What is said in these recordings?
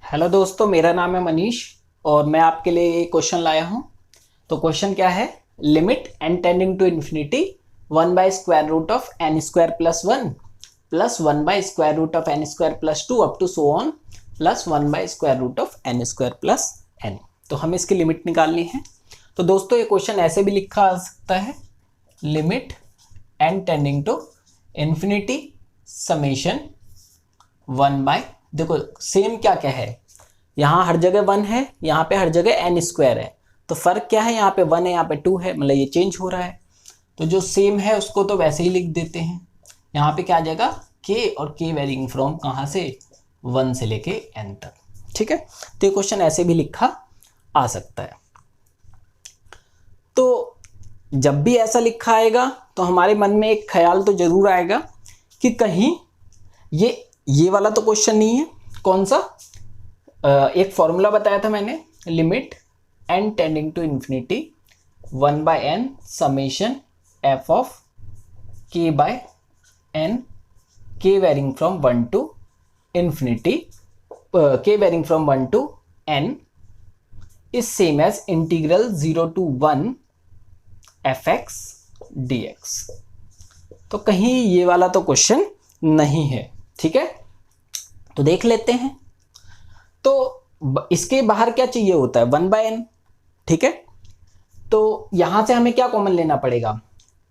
Hello दोस्तों, मेरा नाम है मनीष और मैं आपके लिए क्वेश्चन लाया हूं। तो क्वेश्चन क्या है? Limit n tending to infinity 1/√n² + 1 plus 1/√n² + 2 up to so on plus 1/√n² + n। तो हमें इसकी लिमिट निकालनी है। तो दोस्तों ये क्वेश्चन ऐसे भी लिखा आ सकता है, limit n tending to infinity summation 1/, देखो सेम क्या क्या है, यहाँ हर जगह 1 है, यहाँ पे हर जगह n² है। तो फर्क क्या है, यहाँ पे 1 है, यहाँ पे 2 है, मतलब ये चेंज हो रहा है। तो जो सेम है उसको तो वैसे ही लिख देते हैं। यहाँ पे क्या आ जाएगा, k, और k वेरिंग फ्रॉम कहाँ से, 1 से लेके n तक। ठीक है, तो ये क्वेश्चन ऐसे भी लिखा आ सकता है। तो जब भी ऐसा लिखा आएगा तो हमारे मन में एक ख्याल तो जरूर आएगा कि कहीं ये वाला तो क्वेश्चन नहीं है। कौन सा? एक फॉर्मूला बताया था मैंने, limit n tending to infinity 1/n summation f of k by n, k varying from 1 to infinity, k varying from 1 to n is same as integral 0 to 1 fx dx। तो कहीं ये वाला तो क्वेश्चन नहीं है। ठीक है, तो देख लेते हैं। तो इसके बाहर क्या चाहिए होता है, 1/n। ठीक है, तो यहां से हमें क्या कॉमन लेना पड़ेगा,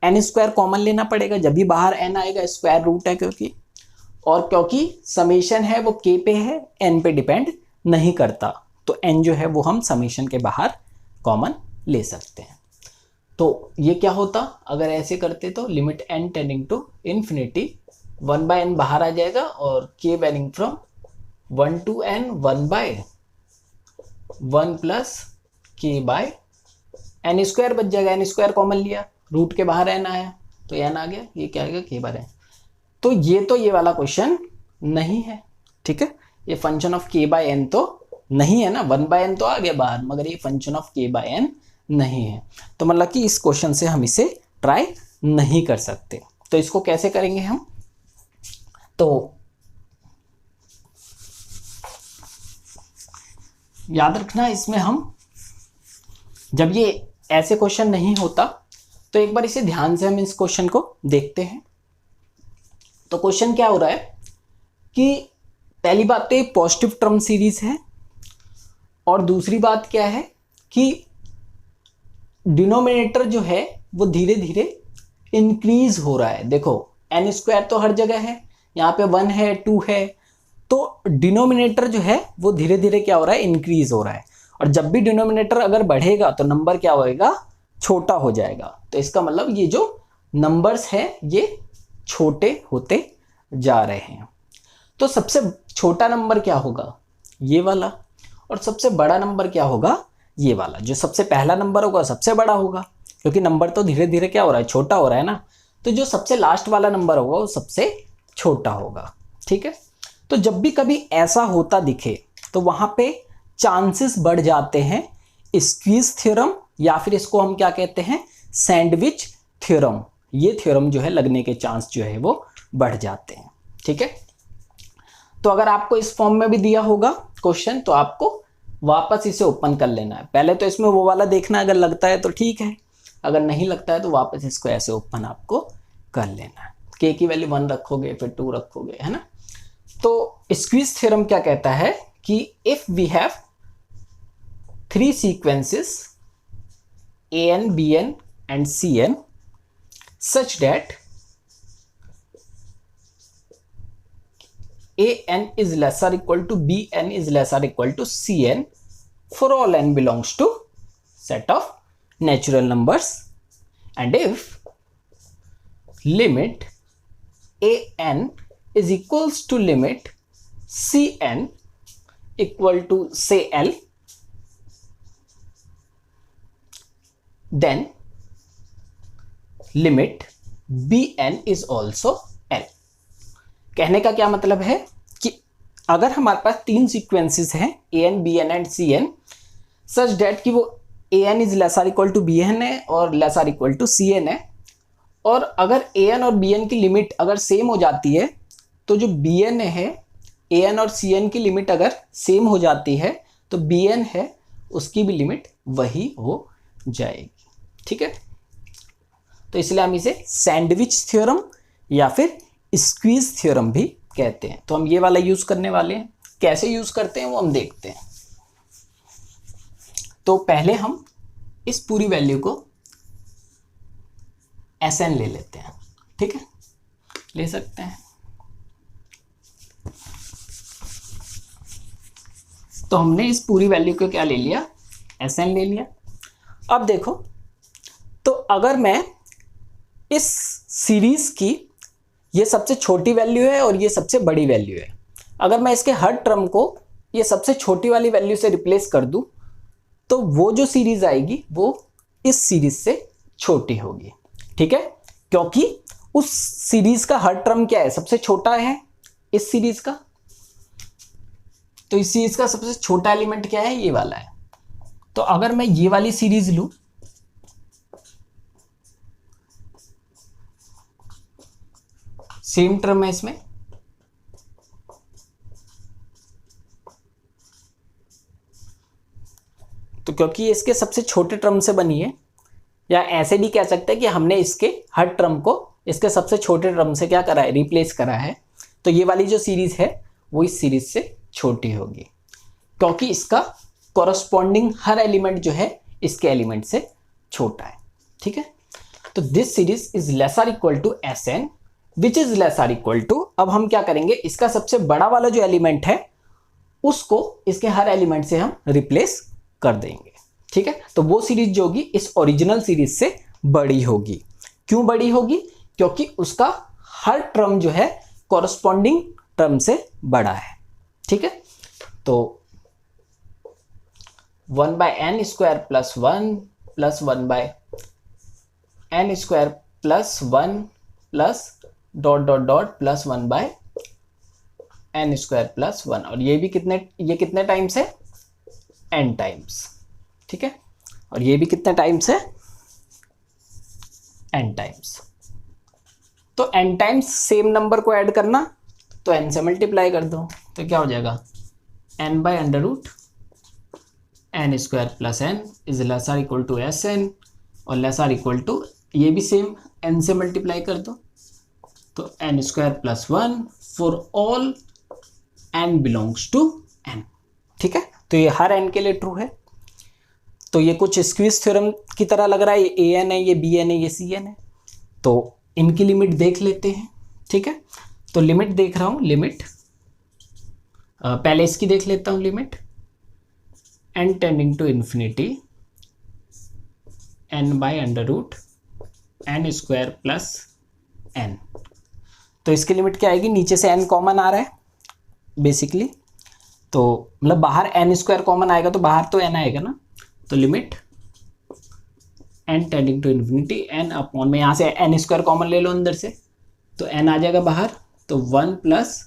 n² कॉमन लेना पड़ेगा। जब भी बाहर n आएगा, स्क्वायर रूट है क्योंकि समेशन है वो k पे है, n पे डिपेंड नहीं करता। तो n जो है वो हम समेशन के बाहर कॉमन ले सकते हैं। तो ये क्या होता, अगर ऐसे करते तो limit n tending to infinity 1/n बाहर आ जाएगा और k varying from 1 to n 1/1 plus k by n² बच जाएगा। n² कॉमन लिया, रूट के बाहर n आया तो n आ गया, ये क्या आएगा, k बार n। तो ये वाला क्वेश्चन नहीं है। ठीक है, ये function of k by n तो नहीं है ना, 1/n तो आ गया बाहर, मगर ये function of k by n नहीं है। तो मतलब कि इस क्वेश्चन से हम इसे ट्राई नहीं कर सकते। तो इसको कैसे करेंगे हम, तो याद रखना, इसमें हम जब ये ऐसे क्वेश्चन नहीं होता तो एक बार इसे ध्यान से हम इस क्वेश्चन को देखते हैं। तो क्वेश्चन क्या हो रहा है कि पहली बात तो ये पॉजिटिव टर्म सीरीज है, और दूसरी बात क्या है कि डिनोमिनेटर जो है वो धीरे धीरे इंक्रीज हो रहा है। देखो n² तो हर जगह है, यहाँ पे 1 है, 2 है, तो डिनोमिनेटर जो है वो धीरे धीरे क्या हो रहा है, इंक्रीज हो रहा है। और जब भी डिनोमिनेटर अगर बढ़ेगा तो नंबर क्या होएगा, छोटा हो जाएगा। तो इसका मतलब ये जो नंबर्स है ये छोटे होते जा रहे हैं। तो सबसे छोटा नंबर क्या होगा, ये वाला, और सबसे बड़ा नंबर क्या होगा, ये वाला। जो सबसे पहला नंबर होगा सबसे बड़ा होगा, क्योंकि नंबर तो धीरे धीरे क्या हो रहा है, छोटा हो रहा है ना। तो जो सबसे लास्ट वाला नंबर होगा वो सबसे छोटा होगा। ठीक है, तो जब भी कभी ऐसा होता दिखे तो वहां पे चांसेस बढ़ जाते हैं स्क्वीज थ्योरम, या फिर इसको हम क्या कहते हैं, सैंडविच थ्योरम। ये थ्योरम जो है लगने के चांस जो है वो बढ़ जाते हैं। ठीक है, तो अगर आपको इस फॉर्म में भी दिया होगा क्वेश्चन तो आपको वापस इसे ओपन कर लेना है। पहले तो इसमें वो वाला देखना, अगर लगता है तो ठीक है, अगर नहीं लगता है तो वापस इसको ऐसे ओपन आपको कर लेना है। k की वैल्यू 1 रखोगे, फिर 2 रखोगे, है ना। तो स्क्वीज थ्योरम क्या कहता है कि if we have 3 sequences an, bn and cn such that an is lesser equal to bn is lesser equal to cn for all n belongs to set of natural numbers, and if limit an is equals to limit cn equal to say l, then limit bn is also l। कहने का क्या मतलब है कि अगर हमारे पास 3 sequences हैं an, bn and cn such that कि वो an is lesser equal to bn है और लेसर इक्वल टू cn है, और अगर an और bn की लिमिट अगर सेम हो जाती है तो जो bn है ए एन और सी एन की लिमिट अगर सेम हो जाती है तो बी एन है उसकी भी लिमिट वही हो जाएगी। ठीक है, तो इसलिए हम इसे सैंडविच थ्योरम या फिर स्क्वीज थ्योरम भी कहते हैं। तो हम ये वाला यूज करने वाले हैं। कैसे यूज करते हैं वो हम देखते हैं। तो पहले हम इस पूरी वैल्यू को एस एन ले लेते हैं। ठीक है, ले सकते हैं। तो हमने इस पूरी वैल्यू को क्या ले लिया, एस एन ले लिया। अब देखो, तो अगर मैं इस सीरीज की ये सबसे छोटी वैल्यू है और ये सबसे बड़ी वैल्यू है, अगर मैं इसके हर टर्म को ये सबसे छोटी वाली वैल्यू से रिप्लेस कर दूं तो वो जो सीरीज आएगी वो इस सीरीज से छोटी होगी। ठीक है, क्योंकि उस सीरीज का हर टर्म क्या है, सबसे छोटा है इस सीरीज का। तो इस सीरीज का सबसे छोटा एलिमेंट क्या है, ये वाला है। तो अगर मैं ये वाली सीरीज लूं, सेम टर्म है इसमें, तो क्योंकि इसके सबसे छोटे टर्म से बनी है, या ऐसे भी कह सकते हैं कि हमने इसके हर टर्म को इसके सबसे छोटे टर्म से क्या करा है, रिप्लेस करा है। तो ये वाली जो सीरीज है वो इस सीरीज से छोटी होगी, क्योंकि इसका कॉरस्पॉन्डिंग हर एलिमेंट जो है इसके एलिमेंट से छोटा है। ठीक है, तो this series is lesser equal to S n which is lesser equal to, अब हम क्या करेंगे, इसका सबसे बड़ा वाला जो एलिमेंट है उसको इसके हर एलिमेंट से हम रिप्लेस कर देंगे। ठीक है, तो वो सीरीज जो होगी इस ओरिजिनल सीरीज से बड़ी होगी। क्यों बड़ी होगी, क्योंकि उसका हर टर्म जो है कॉरस्पॉन्डिंग टर्म से बड़ा है। ठीक है, तो 1/n² + 1 + 1/n² + 1 + ... + 1/n² + 1, और ये कितने टाइम्स है, n टाइम्स। ठीक है, और ये भी कितने टाइम्स है, n टाइम्स। तो n टाइम्स सेम नंबर को ऐड करना, तो n से मल्टीप्लाई कर दो, तो क्या हो जाएगा, n/√n² + n is lesser equal to Sn, और लेसर इक्वल टू ये भी सेम n से मल्टीप्लाई कर दो, तो n² + 1 for all n belongs to n। ठीक है, तो ये हर n के लिए ट्रू है। तो ये कुछ स्क्वीज थ्योरम की तरह लग रहा है, ये an है, ये bn है, ये cn है। तो इनकी लिमिट देख लेते हैं। ठीक है, तो लिमिट देख रहा हूं, लिमिट पहले इसकी देख लेता हूं, limit n tending to infinity n/√n² + n। तो इसकी लिमिट क्या आएगी, नीचे से n कॉमन आ रहा है बेसिकली, तो मतलब बाहर n² कॉमन आएगा तो बाहर तो n आएगा ना। तो limit n tending to infinity n upon में, यहाँ से n² कॉमन ले लो अंदर से, तो n आ जाएगा बाहर, तो 1 +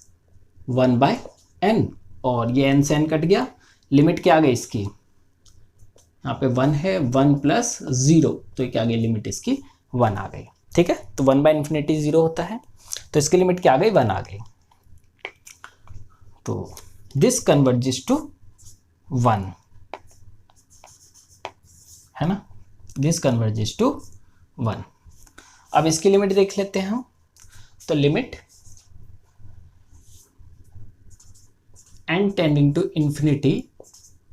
1/n, और ये n से n कट गया। लिमिट क्या आ गई इसकी, यहाँ पे 1 है, 1 + 0, तो ये क्या आ गई, लिमिट इसकी 1 आ गई। ठीक है, तो 1/∞ 0 होता है, तो इसकी लिमिट क्या आ गई, 1 आ गई। तो दिस कन्वर्जेस टू 1, है ना, दिस कन्वर्जेस टू 1। अब इसकी लिमिट देख लेते हैं हम। तो limit n tending to infinity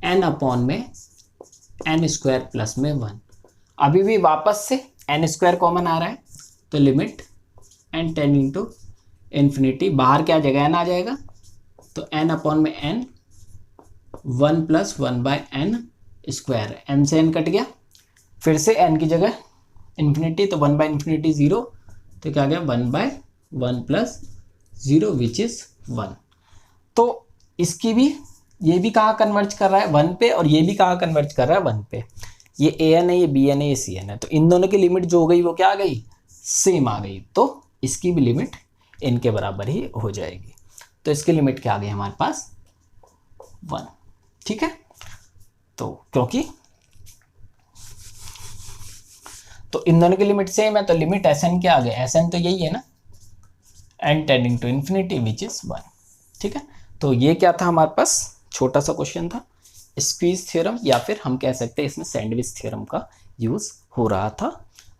n upon में n² + में 1, अभी भी वापस से n² कॉमन आ रहा है, तो limit n tending to infinity, बाहर क्या आ जाएगा, n आ जाएगा, तो n अपॉन में n 1 + 1/n², n से n कट गया, फिर से n की जगह इन्फिनिटी, तो 1/∞ 0, तो क्या आ गया, 1/1 + 0 विच इज 1। तो इसकी भी, ये भी कहाँ कन्वर्ज कर रहा है, 1 पे, और ये भी कहाँ कन्वर्ज कर रहा है, 1 पे। ये an है, ये bn है, ये cn है, तो इन दोनों की लिमिट जो हो गई वो क्या आ गई, सेम आ गई, तो इसकी भी लिमिट इनके बराबर ही हो जाएगी। तो इसकी लिमिट क्या आ गई हमारे पास, 1। ठीक है, तो क्योंकि तो इन दोनों की लिमिट सेम है, तो लिमिट Sn क्या आ गया, Sn तो यही है ना, n tending to infinity which is 1। ठीक है, तो ये क्या था हमारे पास, छोटा सा क्वेश्चन था, स्क्वीज थ्योरम, या फिर हम कह सकते हैं इसमें सैंडविच थ्योरम का यूज़ हो रहा था।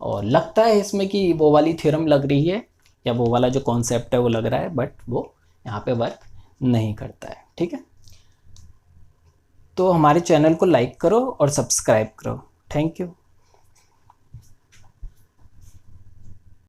और लगता है इसमें कि वो वाली थ्योरम लग रही है, या वो वाला जो कॉन्सेप्ट है वो लग रहा है, बट वो यहाँ पे वर्क नहीं करता है। ठीक है, तो हमारे चैनल को लाइक करो और सब्सक्राइब करो। Thank you.